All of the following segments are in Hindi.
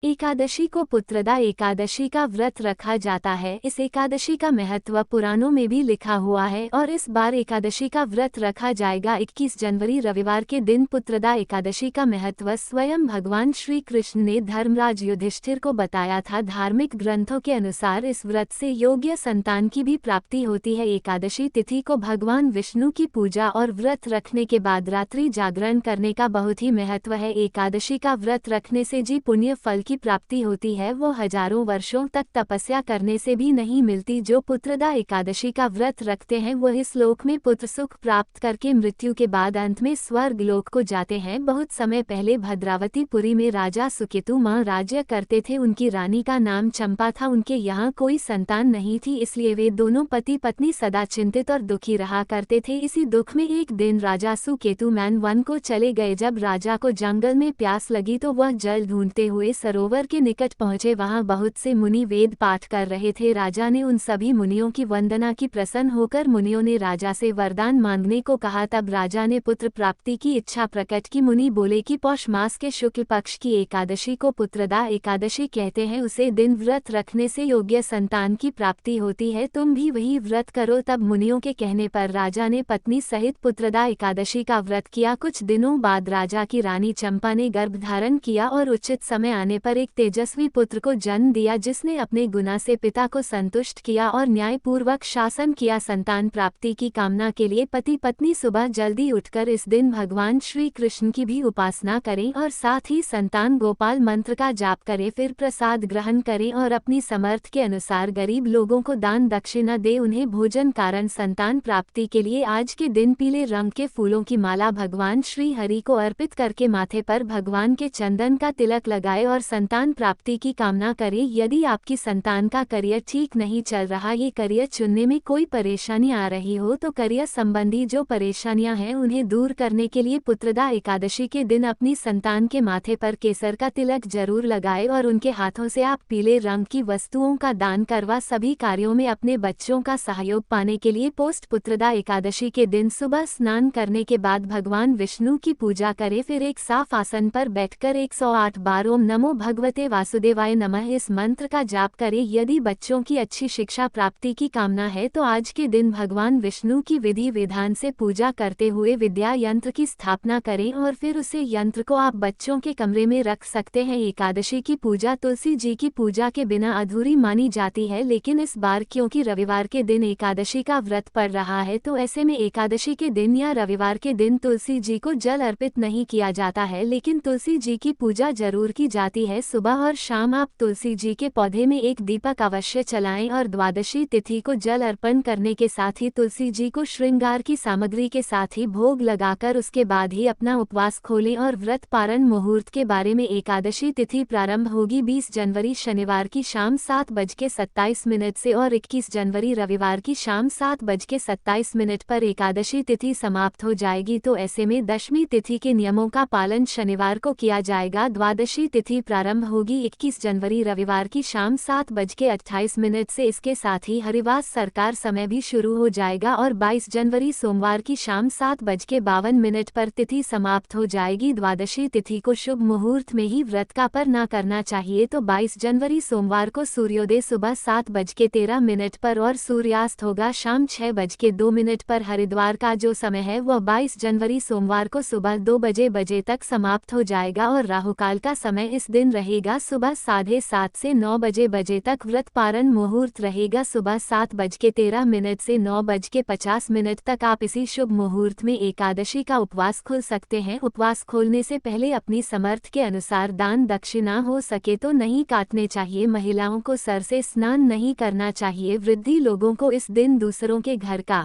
एकादशी को पुत्रदा एकादशी का व्रत रखा जाता है। इस एकादशी का महत्व पुराणों में भी लिखा हुआ है और इस बार एकादशी का व्रत रखा जाएगा 21 जनवरी रविवार के दिन। पुत्रदा एकादशी का महत्व स्वयं भगवान श्री कृष्ण ने धर्मराज युधिष्ठिर को बताया था। धार्मिक ग्रंथों के अनुसार इस व्रत से योग्य संतान की भी प्राप्ति होती है। एकादशी तिथि को भगवान विष्णु की पूजा और व्रत रखने के बाद रात्रि जागरण करने का बहुत ही महत्व है। एकादशी का व्रत रखने से जी पुण्य फल की प्राप्ति होती है, वो हजारों वर्षों तक तपस्या करने से भी नहीं मिलती। जो पुत्रदा एकादशी का व्रत रखते हैं वो इस लोक में पुत्र सुख प्राप्त करके मृत्यु के बाद अंत में स्वर्ग लोक को जाते हैं। बहुत समय पहले भद्रावतीपुरी में राजा सुकेतु मां राज्य करते थे। उनकी रानी का नाम चंपा था। उनके यहाँ कोई संतान नहीं थी, इसलिए वे दोनों पति पत्नी सदा चिंतित और दुखी रहा करते थे। इसी दुख में एक दिन राजा सुकेतु मैन वन को चले गए। जब राजा को जंगल में प्यास लगी तो वह जल ढूंढते हुए सरोवर के निकट पहुंचे। वहां बहुत से मुनि वेद पाठ कर रहे थे। राजा ने उन सभी मुनियों की वंदना की। प्रसन्न होकर मुनियों ने राजा से वरदान मांगने को कहा। तब राजा ने पुत्र प्राप्ति की इच्छा प्रकट की। मुनि बोले कि पौष मास के शुक्ल पक्ष की एकादशी को पुत्रदा एकादशी कहते हैं। उसे दिन व्रत रखने से योग्य संतान की प्राप्ति होती है। तुम भी वही व्रत करो। तब मुनियों के कहने पर राजा ने पत्नी सहित पुत्रदा एकादशी का व्रत किया। कुछ दिनों बाद राजा की रानी चंपा ने गर्भ धारण किया और उचित समय आने पर एक तेजस्वी पुत्र को जन्म दिया, जिसने अपने गुना से पिता को संतुष्ट किया और न्यायपूर्वक शासन किया। संतान प्राप्ति की कामना के लिए पति पत्नी सुबह जल्दी उठकर इस दिन भगवान श्री कृष्ण की भी उपासना करें और साथ ही संतान गोपाल मंत्र का जाप करें। फिर प्रसाद ग्रहण करें और अपनी समर्थ के अनुसार गरीब लोगों को दान दक्षिणा दे उन्हें भोजन। कारण संतान प्राप्ति के लिए आज के दिन पीले रंग के फूलों की माला भगवान श्री हरि को अर्पित करके माथे पर भगवान के चंदन का तिलक लगाए और संतान प्राप्ति की कामना करें। यदि आपकी संतान का करियर ठीक नहीं चल रहा, ये करियर चुनने में कोई परेशानी आ रही हो, तो करियर संबंधी जो परेशानियां हैं उन्हें दूर करने के लिए पुत्रदा एकादशी के दिन अपनी संतान के माथे पर केसर का तिलक जरूर लगाए और उनके हाथों से आप पीले रंग की वस्तुओं का दान करवा सभी कार्यों में अपने बच्चों का सहयोग पाने के लिए पोस्ट पुत्रदा एकादशी के दिन सुबह स्नान करने के बाद भगवान विष्णु की पूजा करें। फिर एक साफ आसन पर बैठकर 108 बार ओम नमो भगवते वासुदेवाय नमः इस मंत्र का जाप करें। यदि बच्चों की अच्छी शिक्षा प्राप्ति की कामना है तो आज के दिन भगवान विष्णु की विधि विधान से पूजा करते हुए विद्या यंत्र की स्थापना करें और फिर उसे यंत्र को आप बच्चों के कमरे में रख सकते हैं। एकादशी की पूजा तुलसी जी की पूजा के बिना अधूरी मानी जाती है, लेकिन इस बार क्योंकि रविवार के दिन एकादशी का व्रत पड़ रहा है तो ऐसे में एकादशी के दिन या रविवार के दिन तुलसी जी को जल अर्पित नहीं किया जाता है, लेकिन तुलसी जी की पूजा जरूर की जाती है। सुबह और शाम आप तुलसी जी के पौधे में एक दीपक अवश्य जलाएं और द्वादशी तिथि को जल अर्पण करने के साथ ही तुलसी जी को श्रृंगार की सामग्री के साथ ही भोग लगाकर उसके बाद ही अपना उपवास खोलें और व्रत पारण। मुहूर्त के बारे में एकादशी तिथि प्रारंभ होगी 20 जनवरी शनिवार की शाम 7:27 से और 21 जनवरी रविवार की शाम 7:27 पर एकादशी तिथि समाप्त हो जाएगी। तो ऐसे में दशमी तिथि के नियमों का पालन शनिवार को किया जाएगा। द्वादशी तिथि प्रारंभ होगी 21 जनवरी रविवार की शाम 7:28 से। इसके साथ ही हरिवास सरकार समय भी शुरू हो जाएगा और 22 जनवरी सोमवार की शाम 7:52 पर तिथि समाप्त हो जाएगी। द्वादशी तिथि को शुभ मुहूर्त में ही व्रत का पर न करना चाहिए। तो 22 जनवरी सोमवार को सूर्योदय सुबह 7:13 पर और सूर्यास्त होगा शाम 6:02 पर। हरिद्वार का जो समय है वह 22 जनवरी सोमवार को सुबह 2 बजे तक समाप्त हो जाएगा और राहुकाल का समय इस दिन रहेगा सुबह 7:30 से 9 बजे तक। व्रत पारण मुहूर्त रहेगा सुबह 7:13 से 9:50 तक। आप इसी शुभ मुहूर्त में एकादशी का उपवास खोल सकते हैं। उपवास खोलने से पहले अपनी समर्थ के अनुसार दान दक्षिणा हो सके तो नहीं काटने चाहिए। महिलाओं को सर से स्नान नहीं करना चाहिए। वृद्धि लोगों को इस दिन दूसरों के घर का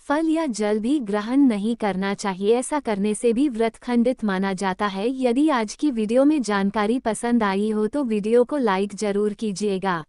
फल या जल भी ग्रहण नहीं करना चाहिए। ऐसा करने से भी व्रत खंडित माना जाता है। यदि आज की वीडियो में जानकारी पसंद आई हो तो वीडियो को लाइक जरूर कीजिएगा।